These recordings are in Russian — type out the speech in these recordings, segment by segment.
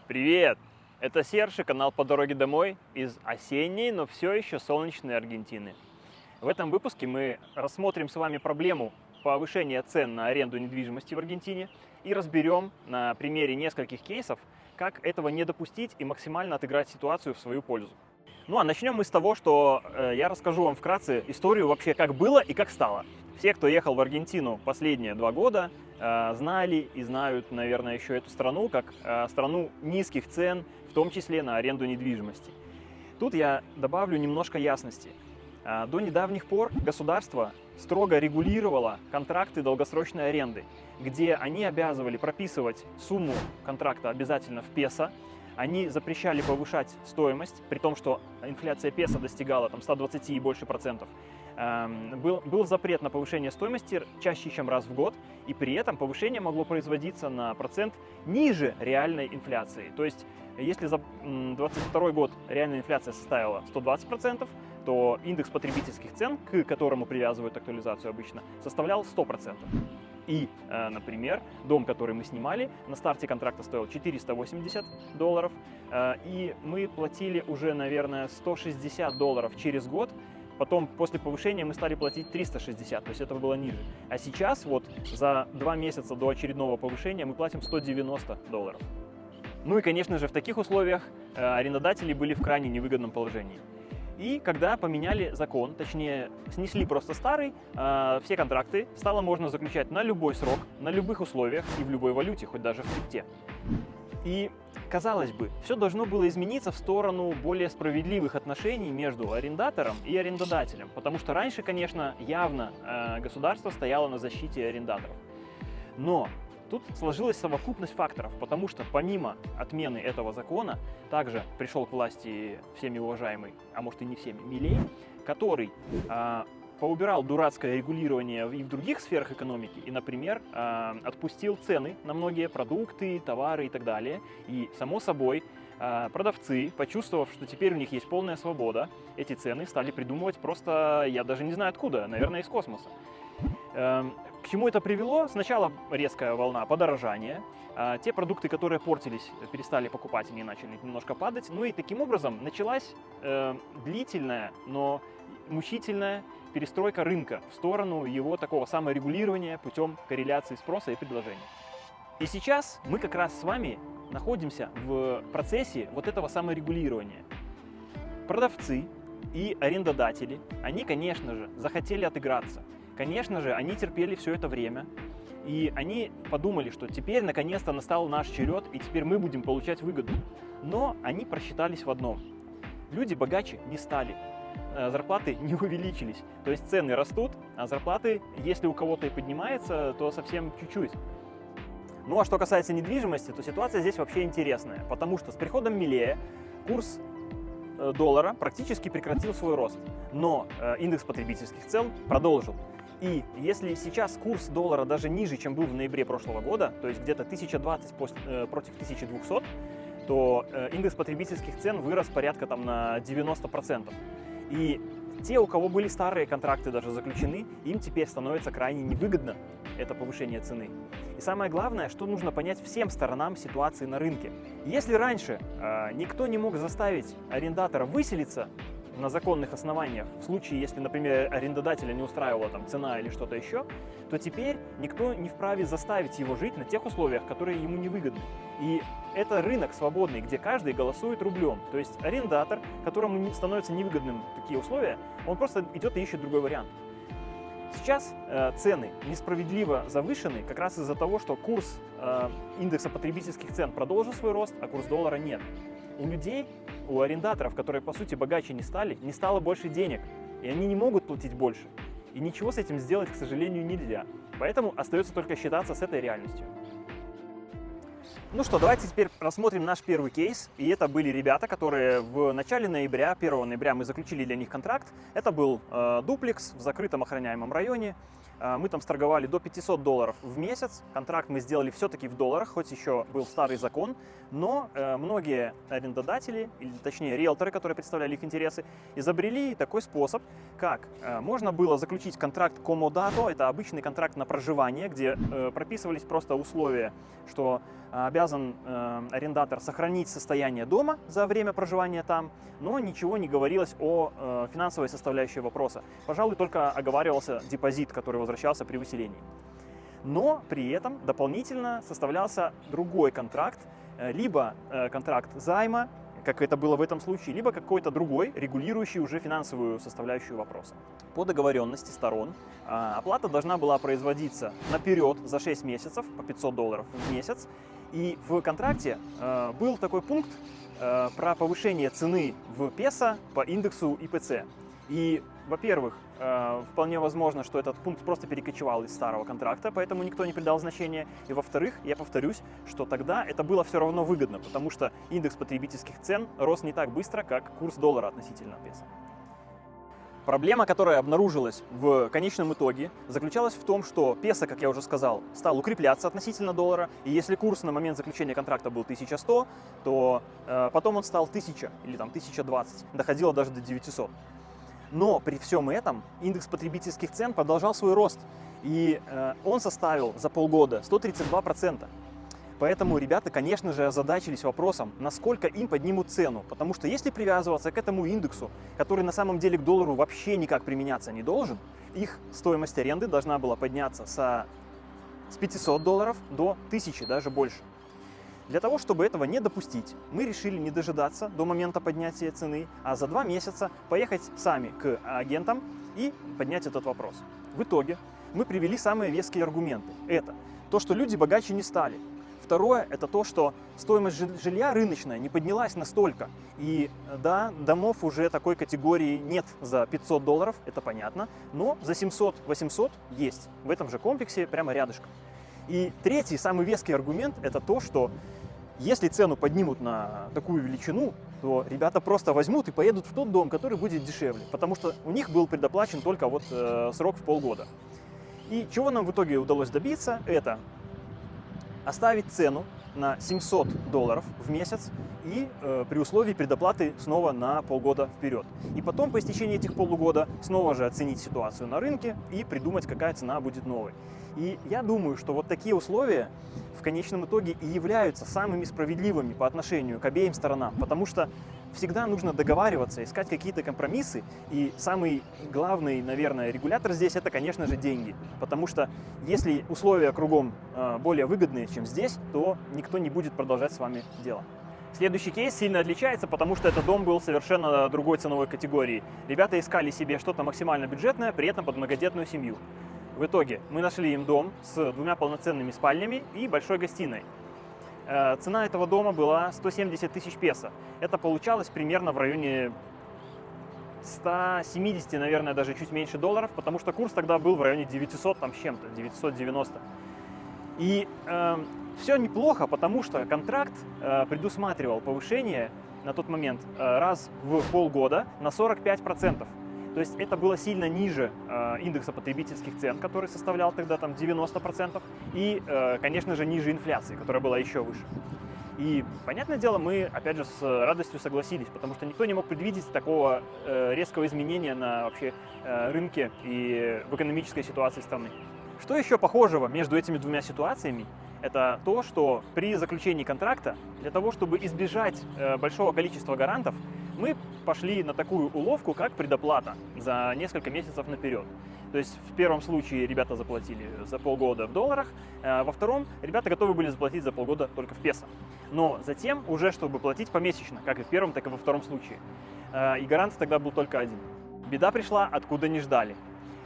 Привет! Это Серж и канал «По дороге домой» из осенней, но все еще солнечной Аргентины. В этом выпуске мы рассмотрим с вами проблему повышения цен на аренду недвижимости в Аргентине и разберем на примере нескольких кейсов, как этого не допустить и максимально отыграть ситуацию в свою пользу. Ну а начнем мы с того, что я расскажу вам вкратце историю вообще, как было и как стало. Все, кто ехал в Аргентину последние 2 года, знали и знают, наверное, еще эту страну как страну низких цен, в том числе на аренду недвижимости. Тут я добавлю немножко ясности. До недавних пор государство строго регулировало контракты долгосрочной аренды, где они обязывали прописывать сумму контракта обязательно в песо. Они запрещали повышать стоимость, при том, что инфляция песо достигала 120 и больше процентов. Был запрет на повышение стоимости чаще, чем раз в год, и при этом повышение могло производиться на процент ниже реальной инфляции. То есть, если за 2022 год реальная инфляция составила 120%, то индекс потребительских цен, к которому привязывают актуализацию обычно, составлял 100%. И, например, дом, который мы снимали, на старте контракта стоил $480, и мы платили уже, наверное, $160 через год. Потом, после повышения, мы стали платить 360, то есть это было ниже. А сейчас, вот за 2 месяца до очередного повышения, мы платим $190. Ну и, конечно же, в таких условиях арендодатели были в крайне невыгодном положении. И когда поменяли закон, точнее, снесли просто старый, все контракты стало можно заключать на любой срок, на любых условиях и в любой валюте, хоть даже в крипте. И, казалось бы, все должно было измениться в сторону более справедливых отношений между арендатором и арендодателем, потому что раньше, конечно, явно государство стояло на защите арендаторов. Но тут сложилась совокупность факторов, потому что помимо отмены этого закона, также пришел к власти всеми уважаемый, а может и не всеми, Милей, который поубирал дурацкое регулирование и в других сферах экономики, и, например, отпустил цены на многие продукты, товары и так далее. И, само собой, продавцы, почувствовав, что теперь у них есть полная свобода, эти цены стали придумывать просто, я даже не знаю откуда, наверное, из космоса. К чему это привело? Сначала резкая волна подорожания. Те продукты, которые портились, перестали покупать, они начали немножко падать. Ну и таким образом началась длительная, но мучительная перестройка рынка в сторону его такого саморегулирования путем корреляции спроса и предложения. И сейчас мы как раз с вами находимся в процессе вот этого саморегулирования. Продавцы и арендодатели, они, конечно же, захотели отыграться. Конечно же, они терпели все это время, и они подумали, что теперь наконец-то настал наш черед, и теперь мы будем получать выгоду. Но они просчитались в одном. Люди богаче не стали, зарплаты не увеличились. То есть цены растут, а зарплаты, если у кого-то и поднимается, то совсем чуть-чуть. Ну а что касается недвижимости, то ситуация здесь вообще интересная, потому что с приходом Милея курс доллара практически прекратил свой рост, но индекс потребительских цен продолжил. И если сейчас курс доллара даже ниже, чем был в ноябре прошлого года, то есть где-то 1020 против 1200, то индекс потребительских цен вырос порядка на 90%. И те, у кого были старые контракты даже заключены, им теперь становится крайне невыгодно это повышение цены. И самое главное, что нужно понять всем сторонам ситуации на рынке. Если раньше никто не мог заставить арендатора выселиться на законных основаниях, в случае, если, например, арендодателя не устраивала цена или что-то еще, то теперь никто не вправе заставить его жить на тех условиях, которые ему невыгодны. И это рынок свободный, где каждый голосует рублем. То есть арендатор, которому становятся невыгодным такие условия, он просто идет и ищет другой вариант. Сейчас цены несправедливо завышены как раз из-за того, что курс индекса потребительских цен продолжил свой рост, а курс доллара нет. У людей, у арендаторов, которые по сути богаче не стало больше денег, и они не могут платить больше. И ничего с этим сделать, к сожалению, нельзя. Поэтому остается только считаться с этой реальностью. Ну что, давайте теперь рассмотрим наш первый кейс. И это были ребята, которые в начале ноября, 1 ноября мы заключили для них контракт. Это был дуплекс в закрытом охраняемом районе. Мы там сторговали до $500 в месяц. Контракт мы сделали все-таки в долларах, хоть еще был старый закон. Но многие арендодатели, или точнее риэлторы, которые представляли их интересы, изобрели такой способ, как можно было заключить контракт комодато, это обычный контракт на проживание, где прописывались просто условия, что обязан арендатор сохранить состояние дома за время проживания там, но ничего не говорилось о финансовой составляющей вопроса. Пожалуй, только оговаривался депозит, который возвращался при выселении. Но при этом дополнительно составлялся другой контракт, либо контракт займа, как это было в этом случае, либо какой-то другой, регулирующий уже финансовую составляющую вопроса. По договоренности сторон оплата должна была производиться наперед за 6 месяцев по $500 в месяц. И в контракте был такой пункт про повышение цены в песо по индексу ИПЦ. И, во-первых, вполне возможно, что этот пункт просто перекочевал из старого контракта, поэтому никто не придал значения. И, во-вторых, я повторюсь, что тогда это было все равно выгодно, потому что индекс потребительских цен рос не так быстро, как курс доллара относительно песо. Проблема, которая обнаружилась в конечном итоге, заключалась в том, что песо, как я уже сказал, стал укрепляться относительно доллара, и если курс на момент заключения контракта был 1100, то потом он стал 1000 или там 1020, доходило даже до 900. Но при всем этом индекс потребительских цен продолжал свой рост, и он составил за полгода 132%. Поэтому ребята, конечно же, озадачились вопросом, насколько им поднимут цену. Потому что если привязываться к этому индексу, который на самом деле к доллару вообще никак применяться не должен, их стоимость аренды должна была подняться с $500 до 1000, даже больше. Для того, чтобы этого не допустить, мы решили не дожидаться до момента поднятия цены, а за 2 месяца поехать сами к агентам и поднять этот вопрос. В итоге мы привели самые веские аргументы. Это то, что люди богаче не стали. Второе – это то, что стоимость жилья рыночная не поднялась настолько. И да, домов уже такой категории нет за $500, это понятно, но за 700-800 есть. В этом же комплексе прямо рядышком. И третий, самый веский аргумент – это то, что если цену поднимут на такую величину, то ребята просто возьмут и поедут в тот дом, который будет дешевле, потому что у них был предоплачен только вот срок в полгода. И чего нам в итоге удалось добиться – это оставить цену на $700 в месяц и при условии предоплаты снова на полгода вперед. И потом по истечении этих полугода снова же оценить ситуацию на рынке и придумать, какая цена будет новой. И я думаю, что вот такие условия в конечном итоге и являются самыми справедливыми по отношению к обеим сторонам, потому что всегда нужно договариваться, искать какие-то компромиссы, и самый главный, наверное, регулятор здесь – это, конечно же, деньги, потому что если условия кругом более выгодные, чем здесь, то никто не будет продолжать с вами дело. Следующий кейс сильно отличается, потому что этот дом был совершенно другой ценовой категории. Ребята искали себе что-то максимально бюджетное, при этом под многодетную семью. В итоге мы нашли им дом с 2 полноценными спальнями и большой гостиной. Цена этого дома была 170 тысяч песо. Это получалось примерно в районе 170, наверное, даже чуть меньше долларов, потому что курс тогда был в районе 900 там с чем-то, 990. И все неплохо, потому что контракт предусматривал повышение на тот момент раз в полгода на 45%. То есть это было сильно ниже индекса потребительских цен, который составлял тогда там 90%, и, конечно же, ниже инфляции, которая была еще выше. И, понятное дело, мы, опять же, с радостью согласились, потому что никто не мог предвидеть такого резкого изменения на вообще рынке и в экономической ситуации страны. Что еще похожего между этими двумя ситуациями? Это то, что при заключении контракта, для того, чтобы избежать большого количества гарантов, мы пошли на такую уловку, как предоплата за несколько месяцев наперед. То есть в первом случае ребята заплатили за полгода в долларах, во втором ребята готовы были заплатить за полгода только в песо. Но затем уже, чтобы платить помесячно, как и в первом, так и во втором случае. И гарант тогда был только один. Беда пришла, откуда не ждали.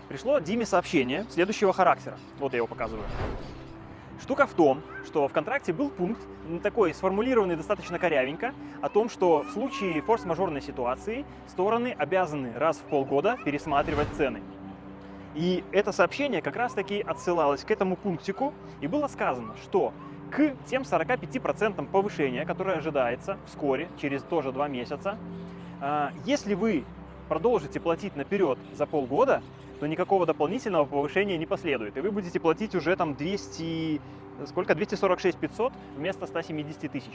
Пришло Диме сообщение следующего характера. Вот я его показываю. Штука в том, что в контракте был пункт, такой сформулированный достаточно корявенько, о том, что в случае форс-мажорной ситуации стороны обязаны раз в полгода пересматривать цены. И это сообщение как раз-таки отсылалось к этому пунктику, и было сказано, что к тем 45% повышения, которое ожидается вскоре, через тоже 2 месяца, если вы продолжите платить наперед за полгода, то никакого дополнительного повышения не последует. И вы будете платить уже там 246 500 вместо 170 тысяч.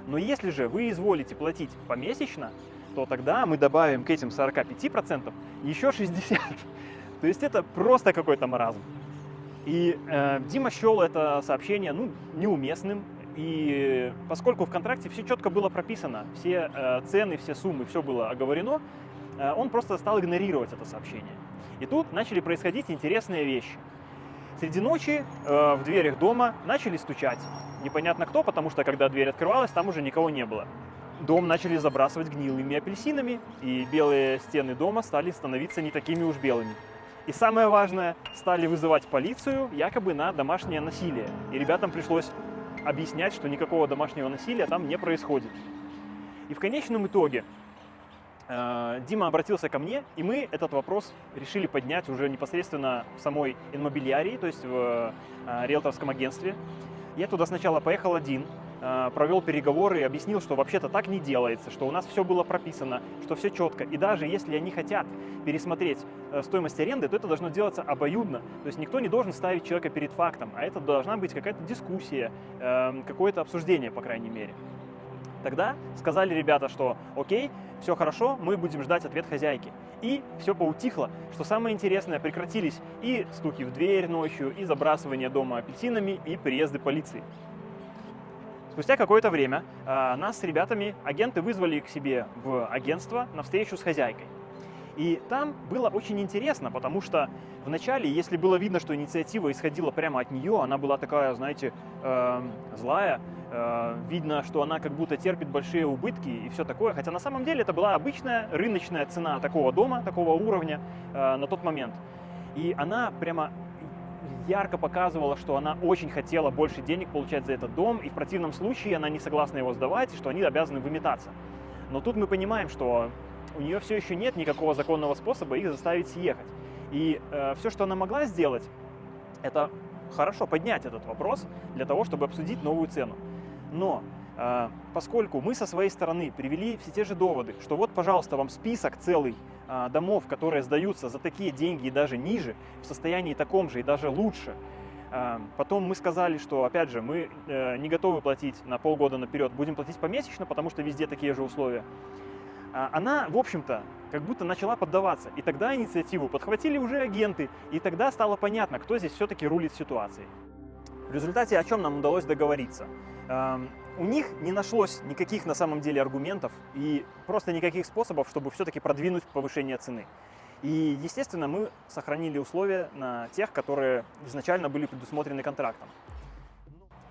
Но если же вы изволите платить помесячно, то тогда мы добавим к этим 45% еще 60%. То есть это просто какой-то маразм. И Дима счел это сообщение неуместным. И поскольку в контракте все четко было прописано, все цены, все суммы, все было оговорено, он просто стал игнорировать это сообщение. И тут начали происходить интересные вещи. Среди ночи в дверях дома начали стучать. Непонятно кто, потому что когда дверь открывалась, там уже никого не было. Дом начали забрасывать гнилыми апельсинами, и белые стены дома стали становиться не такими уж белыми. И самое важное, стали вызывать полицию якобы на домашнее насилие. И ребятам пришлось объяснять, что никакого домашнего насилия там не происходит. И в конечном итоге Дима обратился ко мне, и мы этот вопрос решили поднять уже непосредственно в самой инмобилиарии, то есть в риэлторском агентстве. Я туда сначала поехал один, провел переговоры и объяснил, что вообще-то так не делается, что у нас все было прописано, что все четко. И даже если они хотят пересмотреть стоимость аренды, то это должно делаться обоюдно. То есть никто не должен ставить человека перед фактом, а это должна быть какая-то дискуссия, какое-то обсуждение, по крайней мере. Тогда сказали ребята, что окей, все хорошо, мы будем ждать ответ хозяйки. И все поутихло. Что самое интересное, прекратились и стуки в дверь ночью, и забрасывание дома апельсинами, и приезды полиции. Спустя какое-то время нас с ребятами агенты вызвали к себе в агентство на встречу с хозяйкой. И там было очень интересно, потому что вначале, если было видно, что инициатива исходила прямо от нее, она была такая, знаете, злая, видно, что она как будто терпит большие убытки и все такое, хотя на самом деле это была обычная рыночная цена такого дома, такого уровня на тот момент. И она прямо ярко показывала, что она очень хотела больше денег получать за этот дом, и в противном случае она не согласна его сдавать, и что они обязаны выметаться. Но тут мы понимаем, что у нее все еще нет никакого законного способа их заставить съехать. И все, что она могла сделать, это хорошо поднять этот вопрос для того, чтобы обсудить новую цену. Но поскольку мы со своей стороны привели все те же доводы, что вот, пожалуйста, вам список целый домов, которые сдаются за такие деньги и даже ниже, в состоянии таком же и даже лучше. Потом мы сказали, что, опять же, мы не готовы платить на полгода наперед, будем платить помесячно, потому что везде такие же условия. Она, в общем-то, как будто начала поддаваться. И тогда инициативу подхватили уже агенты, и тогда стало понятно, кто здесь все-таки рулит ситуацией. В результате о чем нам удалось договориться? У них не нашлось никаких на самом деле аргументов и просто никаких способов, чтобы все-таки продвинуть повышение цены. И, естественно, мы сохранили условия на тех, которые изначально были предусмотрены контрактом.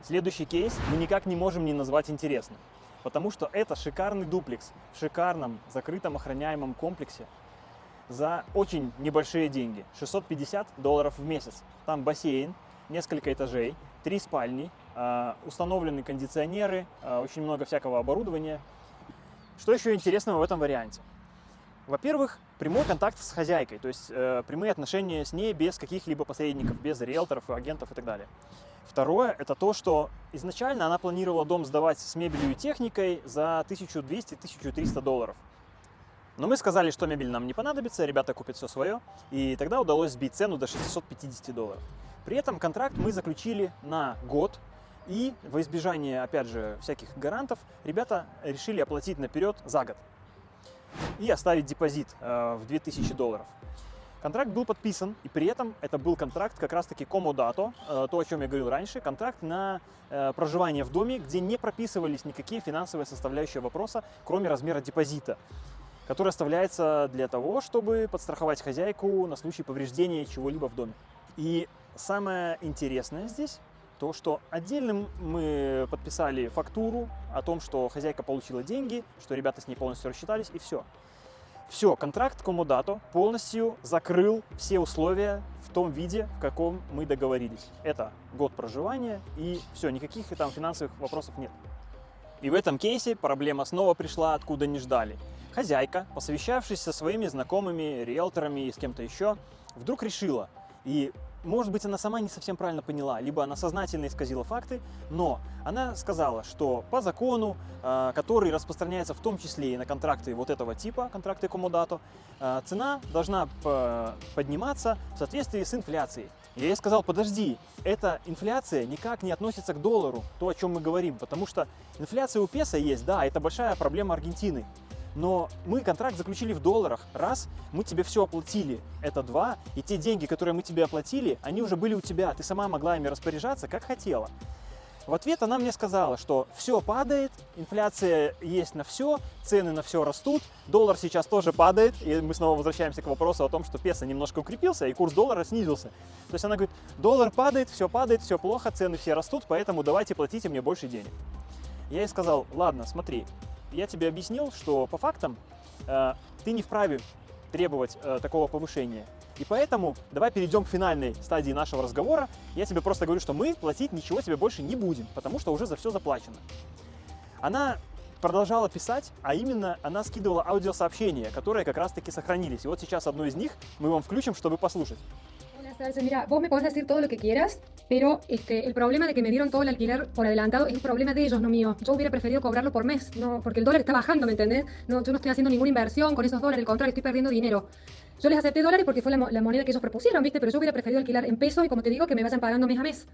Следующий кейс мы никак не можем не назвать интересным, потому что это шикарный дуплекс в шикарном закрытом охраняемом комплексе за очень небольшие деньги, $650 в месяц. Там бассейн, несколько этажей, 3 спальни, установлены кондиционеры, очень много всякого оборудования. Что еще интересного в этом варианте? Во-первых, прямой контакт с хозяйкой, то есть прямые отношения с ней без каких-либо посредников, без риэлторов, агентов и так далее. Второе, это то, что изначально она планировала дом сдавать с мебелью и техникой за $1200-1300. Но мы сказали, что мебель нам не понадобится, ребята купят все свое, и тогда удалось сбить цену до $650. При этом контракт мы заключили на год, и во избежание, опять же, всяких гарантов, ребята решили оплатить наперед за год и оставить депозит в $2000. Контракт был подписан, и при этом это был контракт как раз-таки комодато, то, о чем я говорил раньше, контракт на проживание в доме, где не прописывались никакие финансовые составляющие вопроса, кроме размера депозита, который оставляется для того, чтобы подстраховать хозяйку на случай повреждения чего-либо в доме. И самое интересное здесь то, что отдельно мы подписали фактуру о том, что хозяйка получила деньги, что ребята с ней полностью рассчитались, и все. Все, контракт комодато полностью закрыл все условия в том виде, в каком мы договорились. Это год проживания, и все, никаких там финансовых вопросов нет. И в этом кейсе проблема снова пришла, откуда не ждали. Хозяйка, посовещавшись со своими знакомыми, риэлторами и с кем-то еще, вдруг решила, и может быть, она сама не совсем правильно поняла, либо она сознательно исказила факты, но она сказала, что по закону, который распространяется в том числе и на контракты вот этого типа, контракты комодато, цена должна подниматься в соответствии с инфляцией. Я ей сказал, подожди, эта инфляция никак не относится к доллару, то, о чем мы говорим, потому что инфляция у песо есть, да, это большая проблема Аргентины. Но мы контракт заключили в долларах. Раз, мы тебе все оплатили, это два, и те деньги, которые мы тебе оплатили, они уже были у тебя, ты сама могла ими распоряжаться, как хотела. В ответ она мне сказала, что все падает, инфляция есть на все, цены на все растут, доллар сейчас тоже падает, и мы снова возвращаемся к вопросу о том, что песо немножко укрепился, и курс доллара снизился. То есть она говорит, доллар падает, все плохо, цены все растут, поэтому давайте платите мне больше денег. Я ей сказал, ладно, смотри, я тебе объяснил, что по фактам ты не вправе требовать такого повышения. И поэтому давай перейдем к финальной стадии нашего разговора. Я тебе просто говорю, что мы платить ничего тебе больше не будем, потому что уже за все заплачено. Она продолжала писать, а именно она скидывала аудиосообщения, которые как раз-таки сохранились. И вот сейчас одно из них мы вам включим, чтобы послушать. Mira, vos me podés decir todo lo que quieras, pero el problema de que me dieron todo el alquiler por adelantado es un problema de ellos, no mío. Yo hubiera preferido cobrarlo por mes, no, porque el dólar está bajando, ¿me entendés? No, yo no estoy haciendo ninguna inversión con esos dólares, al contrario, estoy perdiendo dinero. Yo les acepté dólares porque fue la moneda que ellos propusieron, ¿viste? Pero yo hubiera preferido alquilar en pesos y, como te digo, que me vayan pagando mes a mes.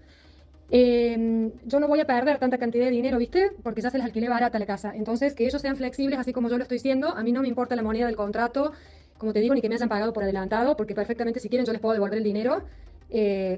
Yo no voy a perder tanta cantidad de dinero, ¿viste? Porque ya se les alquilé barata la casa. Entonces, que ellos sean flexibles, así como yo lo estoy siendo, a mí no me importa la moneda del contrato, como te digo, ni que me hayan pagado por adelantado, porque perfectamente, si quieren, yo les puedo devolver el dinero.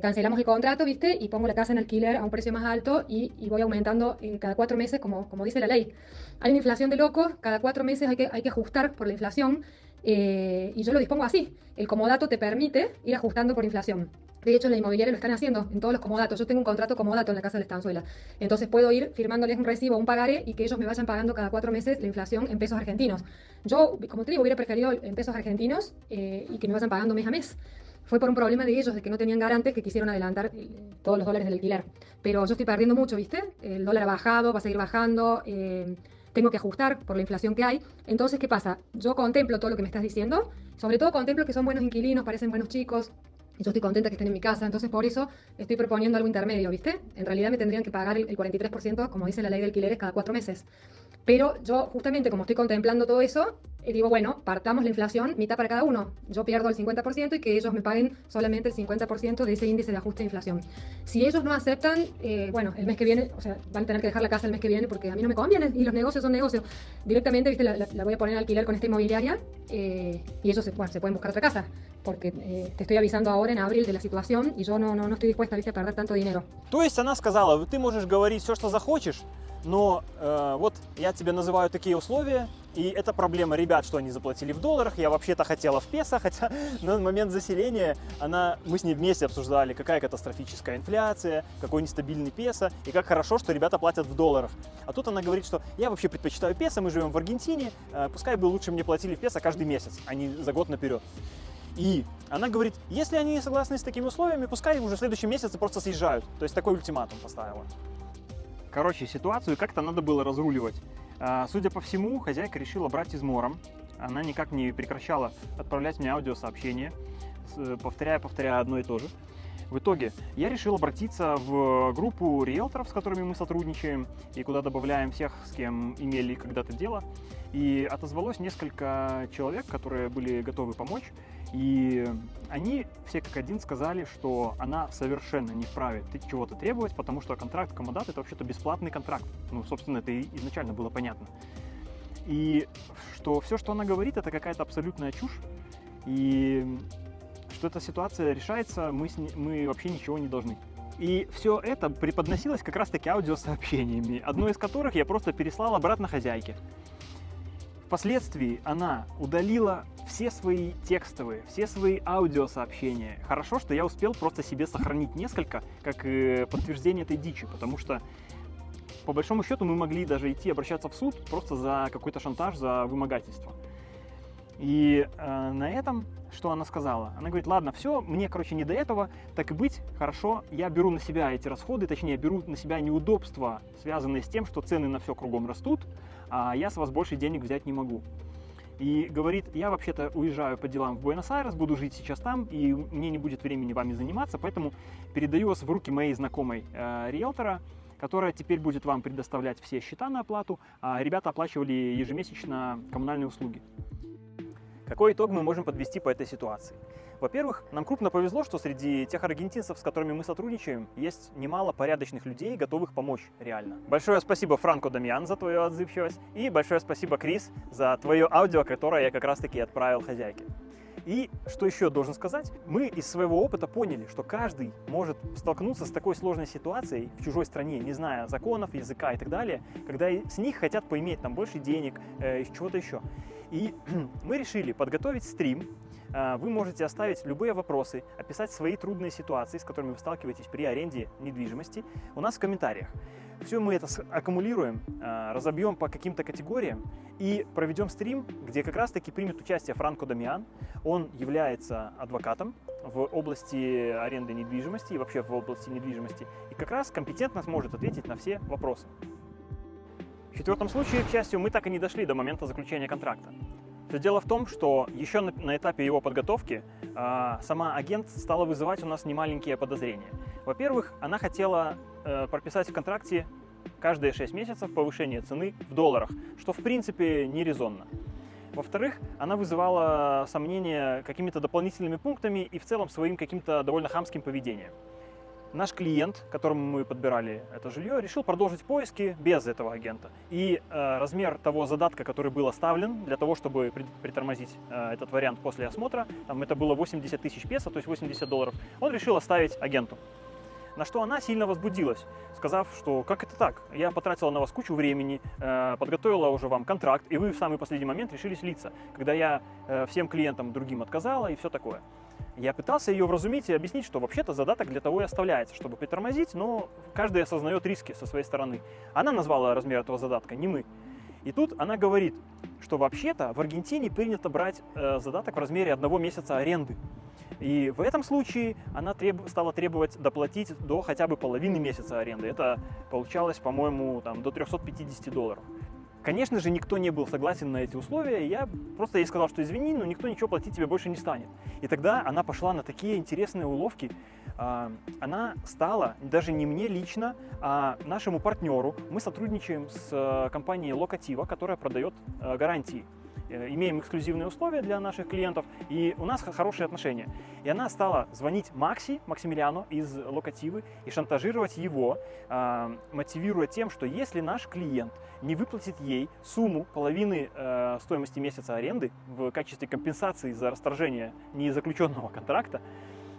Cancelamos el contrato, ¿viste? Y pongo la casa en alquiler a un precio más alto y voy aumentando cada 4 meses, como dice la ley. Hay una inflación de locos, cada 4 meses hay que ajustar por la inflación, y yo lo dispongo así. El comodato te permite ir ajustando por inflación. De hecho, en la inmobiliaria lo están haciendo, en todos los comodatos. Yo tengo un contrato comodato en la casa de la Estanzuela. Entonces puedo ir firmándoles un recibo, un pagaré, y que ellos me vayan pagando cada 4 meses la inflación en pesos argentinos. Yo, como te digo, hubiera preferido en pesos argentinos y que me vayan pagando mes a mes. Fue por un problema de ellos, de que no tenían garantes, que quisieron adelantar todos los dólares del alquiler. Pero yo estoy perdiendo mucho, ¿viste? El dólar ha bajado, va a seguir bajando, tengo que ajustar por la inflación que hay. Entonces, ¿qué pasa? Yo contemplo todo lo que me estás diciendo, sobre todo contemplo que son buenos inquilinos, parecen buenos chicos, y yo estoy contenta que estén en mi casa, entonces por eso estoy proponiendo algo intermedio, ¿viste? En realidad me tendrían que pagar el 43%, como dice la ley de alquileres, cada 4 meses. Pero yo, justamente como estoy contemplando todo eso, digo, bueno, partamos la inflación mitad para cada uno. Yo pierdo el 50% y que ellos me paguen solamente el 50% de ese índice de ajuste de inflación. Si ellos no aceptan, bueno, el mes que viene, o sea, van a tener que dejar la casa el mes que viene porque a mí no me conviene y los negocios son negocios. Directamente, ¿viste? La voy a poner en alquiler con esta inmobiliaria y ellos se pueden buscar otra casa. Porque te estoy avisando ahora en abril de la situación y yo no estoy dispuesta, ¿viste? A perder tanto dinero. То есть она сказала, ты можешь говорить все, что захочешь, но вот я тебе называю такие условия, и это проблема ребят, что они заплатили в долларах, я вообще-то хотела в песо, хотя на момент заселения мы с ней вместе обсуждали, какая катастрофическая инфляция, какой нестабильный песо, и как хорошо, что ребята платят в долларах. А тут она говорит, что я вообще предпочитаю песо, мы живем в Аргентине, пускай бы лучше мне платили в песо каждый месяц, а не за год наперед. И она говорит, если они не согласны с такими условиями, пускай уже в следующем месяце просто съезжают. То есть такой ультиматум поставила. Короче, ситуацию как-то надо было разруливать. Судя по всему, хозяйка решила брать измором. Она никак не прекращала отправлять мне аудиосообщения, повторяя одно и то же. В итоге я решил обратиться в группу риэлторов, с которыми мы сотрудничаем, и куда добавляем всех, с кем имели когда-то дело. И отозвалось несколько человек, которые были готовы помочь. И они все как один сказали, что она совершенно не вправе чего-то требовать, потому что контракт комодато — это вообще-то бесплатный контракт. Ну, собственно, это и изначально было понятно. И что все, что она говорит, это какая-то абсолютная чушь. И что эта ситуация решается, мы вообще ничего не должны. И все это преподносилось как раз-таки аудиосообщениями, одно из которых я просто переслал обратно хозяйке. Впоследствии она удалила все свои текстовые, все свои аудиосообщения. Хорошо, что я успел просто себе сохранить несколько, как подтверждение этой дичи, потому что, по большому счету, мы могли даже идти обращаться в суд просто за какой-то шантаж, за вымогательство. И на этом, что она сказала? Она говорит, ладно, все, мне, короче, не до этого, так и быть, хорошо, я беру на себя эти расходы, точнее, беру на себя неудобства, связанные с тем, что цены на все кругом растут, а я с вас больше денег взять не могу. и говорит: я вообще-то уезжаю по делам в Буэнос-Айрес, буду жить сейчас там, и мне не будет времени вами заниматься, поэтому передаю вас в руки моей знакомой риэлтора, которая теперь будет вам предоставлять все счета на оплату, а ребята оплачивали ежемесячно коммунальные услуги. Какой итог мы можем подвести по этой ситуации? Во-первых, нам крупно повезло, что среди тех аргентинцев, с которыми мы сотрудничаем, есть немало порядочных людей, готовых помочь реально. Большое спасибо, Франко Дамьян, за твою отзывчивость, и большое спасибо, Крис, за твое аудио, которое я как раз-таки отправил хозяйке. И что еще должен сказать, мы из своего опыта поняли, что каждый может столкнуться с такой сложной ситуацией в чужой стране, не зная законов, языка и так далее, когда с них хотят поиметь там больше денег, чего-то еще. И мы решили подготовить стрим. Вы можете оставить любые вопросы, описать свои трудные ситуации, с которыми вы сталкиваетесь при аренде недвижимости у нас в комментариях. Все мы это аккумулируем, разобьем по каким-то категориям и проведем стрим, где как раз-таки примет участие Франко Дамьян. Он является адвокатом в области аренды недвижимости и вообще в области недвижимости, и как раз компетентно сможет ответить на все вопросы. В четвертом случае, к счастью, мы так и не дошли до момента заключения контракта. Все дело в том, что еще на этапе его подготовки сама агент стала вызывать у нас немаленькие подозрения. Во-первых, она хотела прописать в контракте каждые 6 месяцев повышение цены в долларах, что в принципе не резонно. Во-вторых, она вызывала сомнения какими-то дополнительными пунктами и в целом своим каким-то довольно хамским поведением. Наш клиент, которому мы подбирали это жилье, решил продолжить поиски без этого агента. И размер того задатка, который был оставлен для того, чтобы притормозить этот вариант после осмотра, там это было 80 тысяч песо, то есть $80, он решил оставить агенту. На что она сильно возбудилась, сказав, что как это так? Я потратила на вас кучу времени, подготовила уже вам контракт, и вы в самый последний момент решили слиться, когда я всем клиентам другим отказала и все такое. Я пытался ее вразумить и объяснить, что вообще-то задаток для того и оставляется, чтобы притормозить, но каждый осознает риски со своей стороны. Она назвала размер этого задатка, не мы. И тут она говорит, что вообще-то в Аргентине принято брать задаток в размере 1 месяца аренды. И в этом случае она стала требовать доплатить до хотя бы половины месяца аренды. Это получалось, по-моему, до $350. Конечно же, никто не был согласен на эти условия, и я просто ей сказал, что извини, но никто ничего платить тебе больше не станет. И тогда она пошла на такие интересные уловки. Она стала, даже не мне лично, а нашему партнеру, мы сотрудничаем с компанией Локатива, которая продает гарантии. Имеем эксклюзивные условия для наших клиентов, и у нас хорошие отношения. И она стала звонить Максимилиану из Локативы и шантажировать его, мотивируя тем, что если наш клиент не выплатит ей сумму половины стоимости месяца аренды в качестве компенсации за расторжение незаключенного контракта,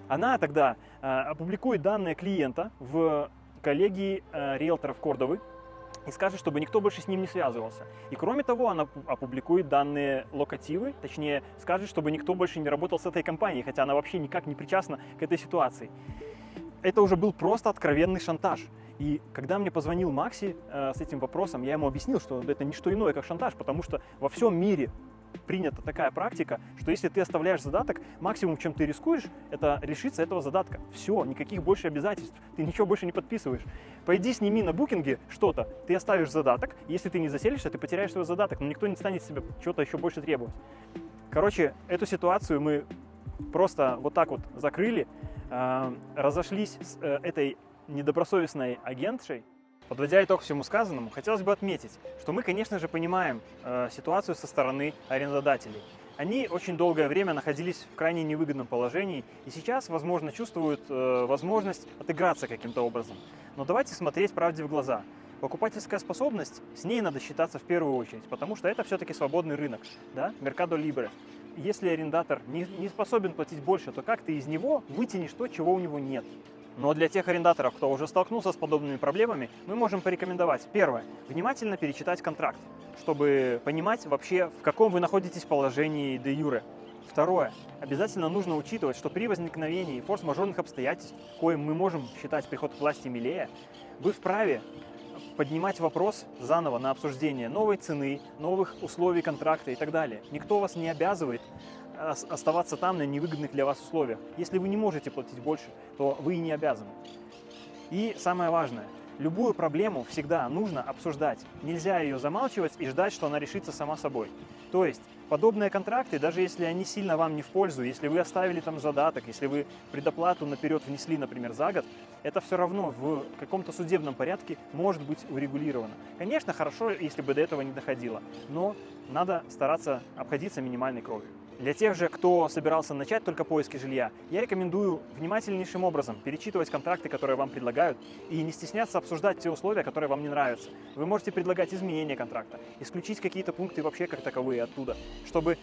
она тогда опубликует данные клиента в коллегии риэлторов Кордовы и скажет, чтобы никто больше с ним не связывался. И кроме того, она опубликует данные Локативы, точнее скажет, чтобы никто больше не работал с этой компанией, хотя она вообще никак не причастна к этой ситуации. Это уже был просто откровенный шантаж. И когда мне позвонил Макси с этим вопросом, я ему объяснил, что это не что иное, как шантаж, потому что во всем мире принята такая практика, что если ты оставляешь задаток, максимум, чем ты рискуешь, это лишиться этого задатка. Все, никаких больше обязательств, ты ничего больше не подписываешь. Пойди сними на букинге что-то, ты оставишь задаток, если ты не заселишься, ты потеряешь свой задаток, но никто не станет с тебя чего-то еще больше требовать. Короче, эту ситуацию мы просто вот так вот закрыли, разошлись с этой недобросовестной агентшей. Подводя итог всему сказанному, хотелось бы отметить, что мы, конечно же, понимаем ситуацию со стороны арендодателей. Они очень долгое время находились в крайне невыгодном положении и сейчас, возможно, чувствуют возможность отыграться каким-то образом. Но давайте смотреть правде в глаза. Покупательская способность, с ней надо считаться в первую очередь, потому что это все-таки свободный рынок, да, Mercado Libre. Если арендатор не способен платить больше, то как ты из него вытянешь то, чего у него нет? Но для тех арендаторов, кто уже столкнулся с подобными проблемами, мы можем порекомендовать. Первое. Внимательно перечитать контракт, чтобы понимать вообще, в каком вы находитесь положении де юре. Второе. Обязательно нужно учитывать, что при возникновении форс-мажорных обстоятельств, коим мы можем считать приход к власти Милея, вы вправе поднимать вопрос заново на обсуждение новой цены, новых условий контракта и так далее. Никто вас не обязывает оставаться там на невыгодных для вас условиях. Если вы не можете платить больше, то вы и не обязаны. И самое важное, Любую проблему всегда нужно обсуждать. Нельзя ее замалчивать и ждать, что она решится сама собой. То есть подобные контракты, даже если они сильно вам не в пользу, если вы оставили там задаток, если вы предоплату наперед внесли, например, за год, это все равно в каком-то судебном порядке может быть урегулировано. Конечно, хорошо, если бы до этого не доходило, но надо стараться обходиться минимальной кровью. Для тех же, кто собирался начать только поиски жилья, я рекомендую внимательнейшим образом перечитывать контракты, которые вам предлагают, и не стесняться обсуждать те условия, которые вам не нравятся. Вы можете предлагать изменения контракта, исключить какие-то пункты вообще как таковые оттуда, чтобы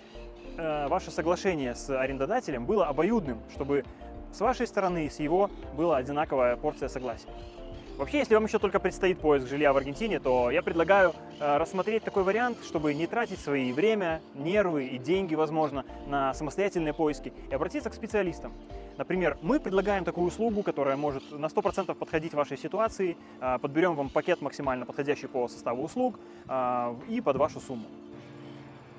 ваше соглашение с арендодателем было обоюдным, чтобы с вашей стороны и с его была одинаковая порция согласия. Вообще, если вам еще только предстоит поиск жилья в Аргентине, то я предлагаю рассмотреть такой вариант, чтобы не тратить свои время, нервы и деньги, возможно, на самостоятельные поиски и обратиться к специалистам. Например, мы предлагаем такую услугу, которая может на 100% подходить вашей ситуации, подберем вам пакет максимально подходящий по составу услуг и под вашу сумму.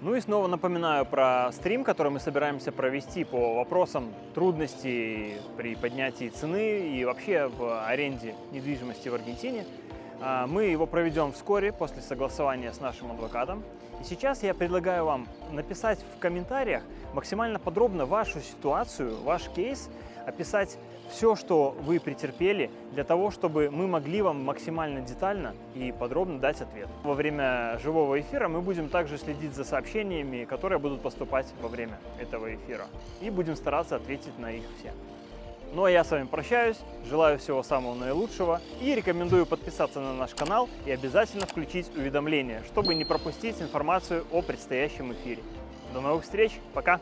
Ну и снова напоминаю про стрим, который мы собираемся провести по вопросам трудностей при поднятии цены и вообще в аренде недвижимости в Аргентине. Мы его проведем вскоре после согласования с нашим адвокатом. И сейчас я предлагаю вам написать в комментариях максимально подробно вашу ситуацию, ваш кейс, описать все, что вы претерпели, для того, чтобы мы могли вам максимально детально и подробно дать ответ. Во время живого эфира мы будем также следить за сообщениями, которые будут поступать во время этого эфира. И будем стараться ответить на их все. Ну а я с вами прощаюсь, желаю всего самого наилучшего и рекомендую подписаться на наш канал и обязательно включить уведомления, чтобы не пропустить информацию о предстоящем эфире. До новых встреч, пока!